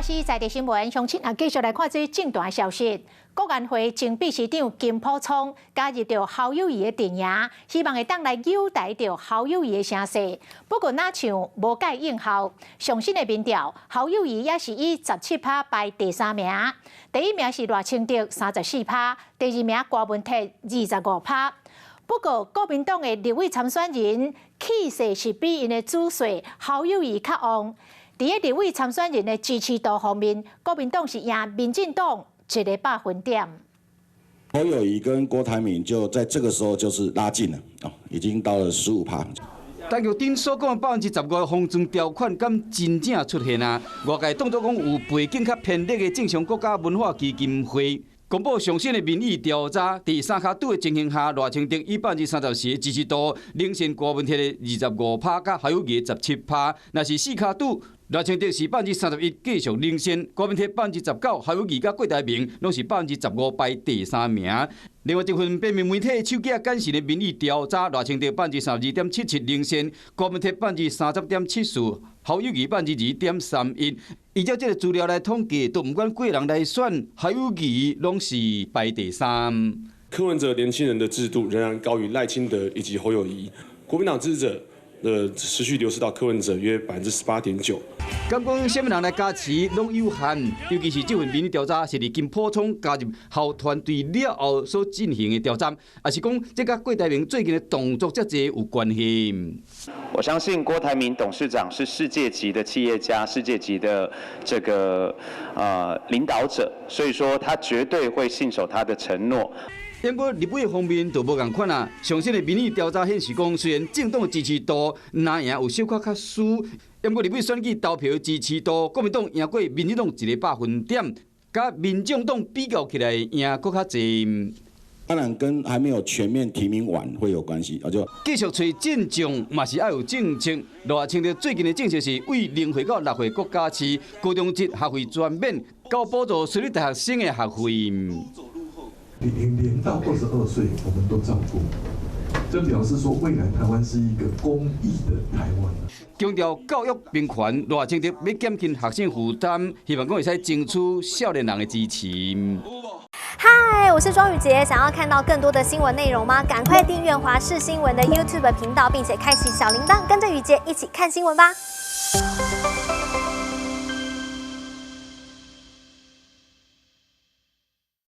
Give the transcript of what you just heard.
是在地新闻，乡亲继续来看这重大消息。国安会前秘书长金溥聪加入到侯友宜的阵营，希望会当来优待到侯友宜的声势。不过哪像无解应效，上新的民调，侯友宜也是以17%排第3名，第1名是赖清德34%，第2名郭文哲25%。不过国民党的立委参选人气势是比因的主帅侯友宜较旺。在立委参选人的支持度方面，国民党是赢民进党100分点。侯友宜跟郭台铭就在这个时候就是拉近了已经到了15%。但局顶所讲的15%的封存条款，敢真正出现啊？外界当作讲有背景较偏劣的正常国家文化基金会。公布上新的民意调查，第3卡度的情形下，赖清德以34%的支持度领先郭文哲的25%，甲侯友宜的17%。若是4卡度，赖清德是31%继续领先，郭文哲19%，侯友宜甲郭台铭拢是15%排第3名。另外一份平面媒体手机简讯的民意调查，赖清德32.77%领先，郭文哲30.74%，侯友宜2.31%。依照这个资料来统计，都不管几个人来选，侯友宜拢是排第3。柯文哲年轻人的制度仍然高于赖清德以及侯友宜，国民党支持者的持续流失到柯文哲约18.9%。敢讲什么人来加持拢有限，尤其是这份民意调查是伫金溥聪加入后团队了后所进行的调查，也是讲这甲郭台铭最近的动作遮济有关系。我相信郭台铭董事长是世界级的企业家，世界级的这个领导者，所以说他绝对会信守他的承诺。因过立委方面就无共款啊，上新的民意调查显示讲，虽然政党的支持度拿赢有小可较输，因过立委选举投票的支持度，国民党赢过民进党100分点，甲民众党比较起来赢搁较济。当然跟还没有全面提名完会有关系，就继续找正将，嘛是要有政策。赖清德最近的政策是为0岁到6岁国家市高中职学费全免，到补助私立大学生的学费。0到22岁我们都照顾，这表示说未来台湾是一个公益的台湾。强调教育平权，赖清德要减轻学生负担，希望讲会使争取少年人的支持。嗨，我是庄宇杰，想要看到更多的新闻内容吗？赶快订阅华视新闻的 YouTube 频道，并且开启小铃铛，跟着宇杰一起看新闻吧。